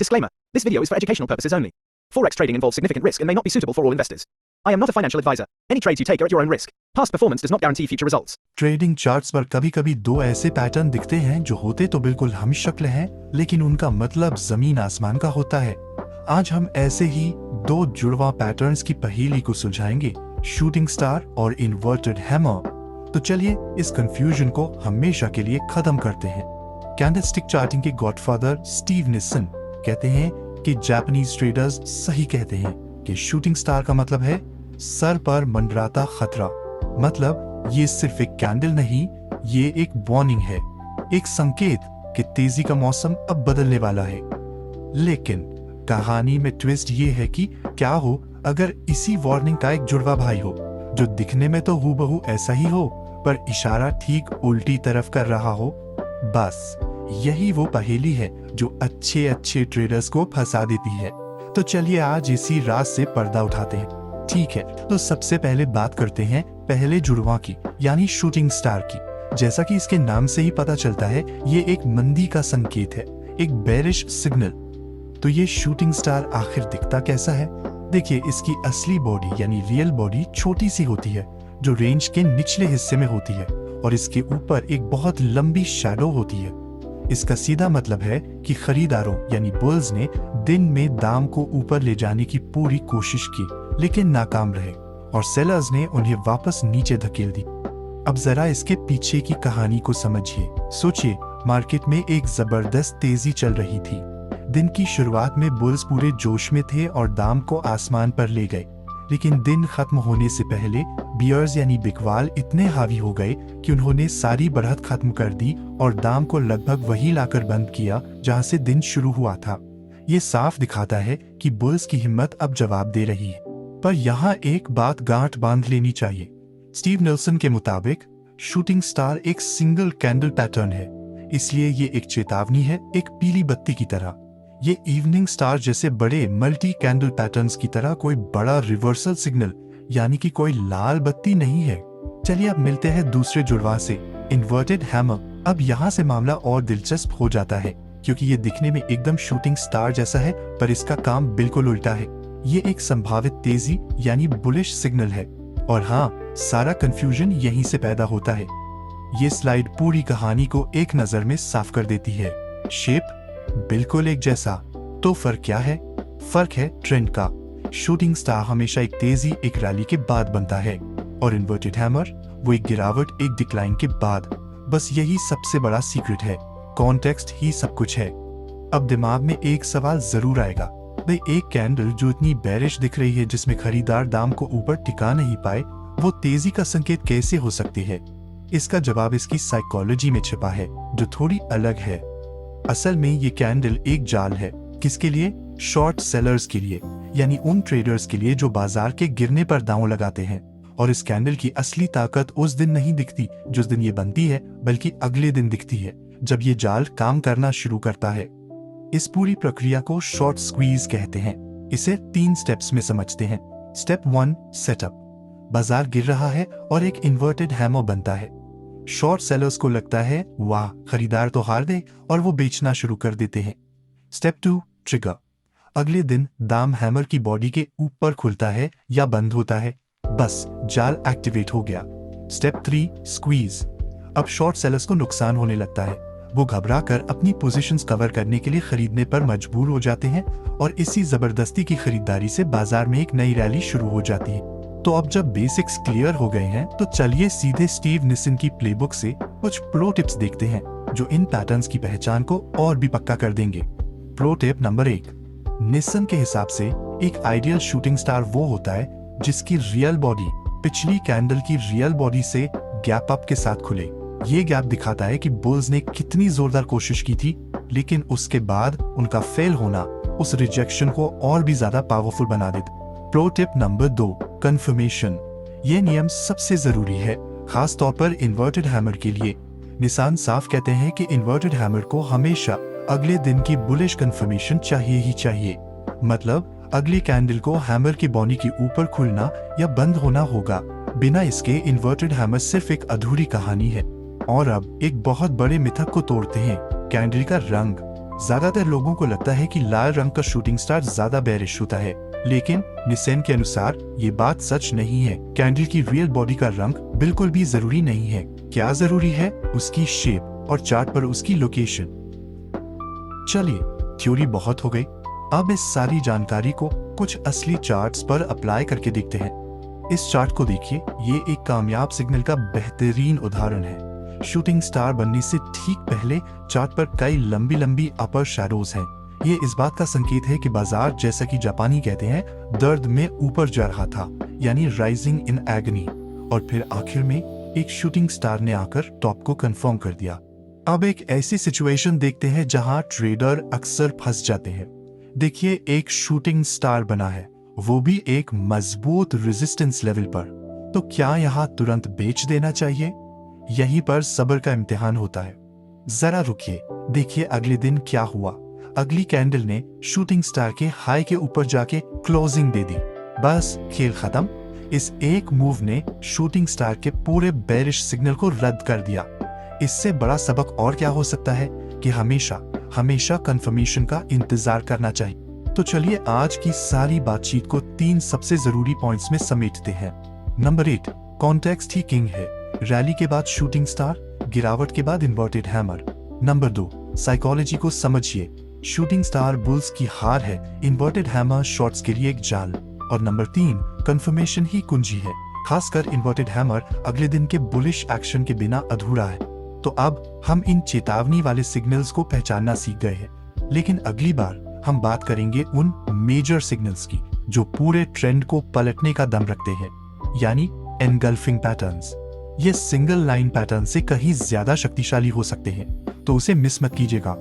Disclaimer. This video is for educational purposes only. Forex trading involves significant risk and may not be suitable for all investors. I am not a financial advisor. Any trades you take are at your own risk. Past performance does not guarantee future results. Trading charts पर कभी-कभी दो ऐसे pattern दिखते हैं जो होते तो बिल्कुल हम शक्ल हैं, लेकिन उनका मतलब जमीन आसमान का होता है। आज हम ऐसे ही दो जुड़वा पैटर्न्स की पहेली को सुलझाएंगे, शूटिंग स्टार और इन्वर्टेड हैमर। तो चलिए इस कंफ्यूजन को हमेशा के लिए खत्म करते हैं। कैंडलस्टिक चार्टिंग के गॉडफादर स्टीव निसन कहते हैं कि जापानीज ट्रेडर्स सही कहते हैं कि शूटिंग स्टार का मतलब है सर पर मंडराता खतरा। मतलब ये सिर्फ एक कैंडल नहीं, ये एक वार्निंग है, एक संकेत कि तेजी का मौसम अब बदलने वाला है। लेकिन कहानी में ट्विस्ट ये है कि क्या हो अगर इसी वार्निंग का एक जुड़वा भाई हो जो दिखने में तो हूबहू ऐसा ही हो पर इशारा ठीक उल्टी तरफ कर रहा हो। बस यही वो पहेली है जो अच्छे ट्रेडर्स को फंसा देती है। तो चलिए आज इसी राज से पर्दा उठाते हैं। ठीक है, तो सबसे पहले बात करते हैं पहले जुड़वा की, यानी शूटिंग स्टार की। जैसा कि इसके नाम से ही पता चलता है, ये एक मंदी का संकेत है, एक बेरिश सिग्नल। तो ये शूटिंग स्टार आखिर दिखता कैसा है? देखिए, इसकी असली बॉडी यानी रियल बॉडी छोटी सी होती है जो रेंज के निचले हिस्से में होती है, और इसके ऊपर एक बहुत लंबी शैडो होती है। इसका सीधा मतलब है कि खरीदारों यानी बुल्स ने दिन में दाम को ऊपर ले जाने की पूरी कोशिश की, लेकिन नाकाम रहे, और सेलर्स ने उन्हें वापस नीचे धकेल दी। अब जरा इसके पीछे की कहानी को समझिए। सोचिए, मार्केट में एक जबरदस्त तेजी चल रही थी। दिन की शुरुआत में बुल्स पूरे जोश में थे और दाम को आसमान पर ले गए, लेकिन दिन खत्म होने से पहले बियर्स यानी बिकवाल इतने हावी हो गए कि उन्होंने सारी बढ़त खत्म कर दी और दाम को लगभग वही लाकर बंद किया जहां से दिन शुरू हुआ था। ये साफ दिखाता है कि बुल्स की हिम्मत अब जवाब दे रही है। पर यहाँ एक बात गांठ बांध लेनी चाहिए। स्टीव निल्सन के मुताबिक शूटिंग स्टार एक सिंगल कैंडल पैटर्न है, इसलिए ये एक चेतावनी है, एक पीली बत्ती की तरह। ये इवनिंग स्टार जैसे बड़े मल्टी कैंडल पैटर्न्स की तरह कोई बड़ा रिवर्सल सिग्नल यानी कि कोई लाल बत्ती नहीं है। चलिए अब मिलते हैं दूसरे जुड़वा से, इन्वर्टेड हैमर। अब यहाँ से मामला और दिलचस्प हो जाता है, क्योंकि ये दिखने में एकदम शूटिंग स्टार जैसा है, पर इसका काम बिल्कुल उल्टा है। ये एक संभावित तेजी यानी बुलिश सिग्नल है, और हाँ, सारा कंफ्यूजन यहीं से पैदा होता है। ये स्लाइड पूरी कहानी को एक नजर में साफ कर देती है। शेप बिल्कुल एक जैसा, तो फर्क क्या है? फर्क है ट्रेंड का। शूटिंग स्टार हमेशा एक तेजी, एक रैली के बाद बनता है, और इन्वर्टेड हैमर वो एक गिरावट, एक डिक्लाइन के बाद। बस यही सबसे बड़ा सीक्रेट है, कॉन्टेक्स्ट ही सब कुछ है। अब दिमाग में एक सवाल जरूर आएगा, भाई एक कैंडल जो इतनी बेरिश दिख रही है, जिसमें खरीदार दाम को ऊपर टिका नहीं पाए, वो तेजी का संकेत कैसे हो सकती है? इसका जवाब इसकी साइकोलॉजी में छिपा है, जो थोड़ी अलग है। असल में ये कैंडल एक जाल है। किसके लिए? शॉर्ट सेलर्स के लिए, यानी उन ट्रेडर्स के लिए जो बाजार के गिरने पर दांव लगाते हैं। और इस कैंडल की असली ताकत उस दिन नहीं दिखती जिस दिन ये बनती है, बल्कि अगले दिन दिखती है, जब ये जाल काम करना शुरू करता है। इस पूरी प्रक्रिया को शॉर्ट स्क्वीज कहते हैं। इसे 3 स्टेप्स में समझते हैं। Step 1, setup. बाजार गिर रहा है और एक इन्वर्टेड हैमर बनता है। शॉर्ट सेलर्स को लगता है वाह, खरीदार तो हार गए, और वो बेचना शुरू कर देते हैं। Step 2, trigger. अगले दिन दाम हैमर की बॉडी के ऊपर खुलता है या बंद होता है, बस जाल एक्टिवेट हो गया। Step 3, squeeze. अब शॉर्ट सेलर्स को नुकसान होने लगता है। वो घबरा कर अपनी पोजीशंस कवर करने के लिए खरीदने पर मजबूर हो जाते हैं, और इसी जबरदस्ती की खरीदारी से बाजार में एक नई रैली शुरू हो जाती है। तो अब जब बेसिक्स क्लियर हो गए हैं, तो चलिए सीधे स्टीव निसन की प्लेबुक से कुछ प्रो टिप्स देखते हैं जो इन पैटर्न्स की पहचान को और भी पक्का कर देंगे। प्रो टिप नंबर 1, निसन के हिसाब से एक आइडियल शूटिंग स्टार वो होता है जिसकी रियल बॉडी पिछली कैंडल की रियल बॉडी से गैप अप के साथ खुले। ये गैप दिखाता है कि बुल्स ने कितनी जोरदार कोशिश की थी, लेकिन उसके बाद उनका फेल होना उस रिजेक्शन को और भी ज्यादा पावरफुल बना देता। Pro tip number 2, confirmation. ये नियम सबसे जरूरी है, खास तौर पर इन्वर्टेड हैमर के लिए। निसान साफ कहते हैं कि इन्वर्टेड हैमर को हमेशा अगले दिन की बुलिश कंफर्मेशन चाहिए ही चाहिए। मतलब अगली कैंडल को हैमर की बॉडी के ऊपर खुलना या बंद होना होगा। बिना इसके इन्वर्टेड हैमर सिर्फ एक अधूरी कहानी है। और अब एक बहुत बड़े मिथक को तोड़ते हैं, कैंडल का रंग। ज्यादातर लोगों को लगता है कि लाल रंग का शूटिंग स्टार ज्यादा बेरिश होता है, लेकिन निसेन के अनुसार ये बात सच नहीं है। कैंडल की रियल बॉडी का रंग बिल्कुल भी जरूरी नहीं है। क्या जरूरी है? उसकी शेप और चार्ट पर उसकी लोकेशन। चलिए, थ्योरी बहुत हो गई, अब इस सारी जानकारी को कुछ असली चार्ट्स पर अप्लाई करके देखते हैं। इस चार्ट को देखिए, ये एक कामयाब सिग्नल का बेहतरीन उदाहरण है। शूटिंग स्टार बनने से ठीक पहले चार्ट पर कई लंबी लंबी अपर शैडोज हैं। ये इस बात का संकेत है कि बाजार, जैसा कि जापानी कहते हैं, दर्द में ऊपर जा रहा था, यानी राइजिंग इन एगनी। और फिर आखिर में एक शूटिंग स्टार ने आकर टॉप को कंफर्म कर दिया। अब एक ऐसी सिचुएशन देखते हैं जहां ट्रेडर अक्सर फंस जाते हैं। देखिए, एक शूटिंग स्टार बना है, वो भी एक मजबूत रेजिस्टेंस लेवल पर। तो क्या यहाँ तुरंत बेच देना चाहिए? यहीं पर सब्र का इम्तिहान होता है। जरा रुकिए, देखिए अगले दिन क्या हुआ। अगली कैंडल ने शूटिंग स्टार के हाई के ऊपर जाके क्लोजिंग दे दी। बस खेल खत्म। इस एक मूव ने शूटिंग स्टार के पूरे बेरिश सिग्नल को रद्द कर दिया। इससे बड़ा सबक और क्या हो सकता है कि हमेशा हमेशा कंफर्मेशन का इंतजार करना चाहिए। तो चलिए आज की सारी बातचीत को 3 सबसे जरूरी पॉइंट्स में समेटते हैं। नंबर 8, कॉन्टेक्स्ट ही किंग है। रैली के बाद शूटिंग स्टार, गिरावट के बाद इन्वर्टेड हैमर। नंबर 2, साइकोलॉजी को समझिए। शूटिंग स्टार बुल्स की हार है, इन्वर्टेड हैमर शॉर्ट्स के लिए एक जाल। और नंबर 3, कंफर्मेशन ही कुंजी है। खासकर इन्वर्टेड हैमर अगले दिन के बुलिश एक्शन के बिना अधूरा है। तो अब हम इन चेतावनी वाले सिग्नल्स को पहचानना सीख गए हैं, लेकिन अगली बार हम बात करेंगे उन मेजर सिग्नल्स की जो पूरे ट्रेंड को पलटने का दम रखते हैं, यानी एनगल्फिंग पैटर्न्स। ये सिंगल लाइन पैटर्न से कहीं ज्यादा शक्तिशाली हो सकते हैं, तो उसे मिस मत कीजिएगा।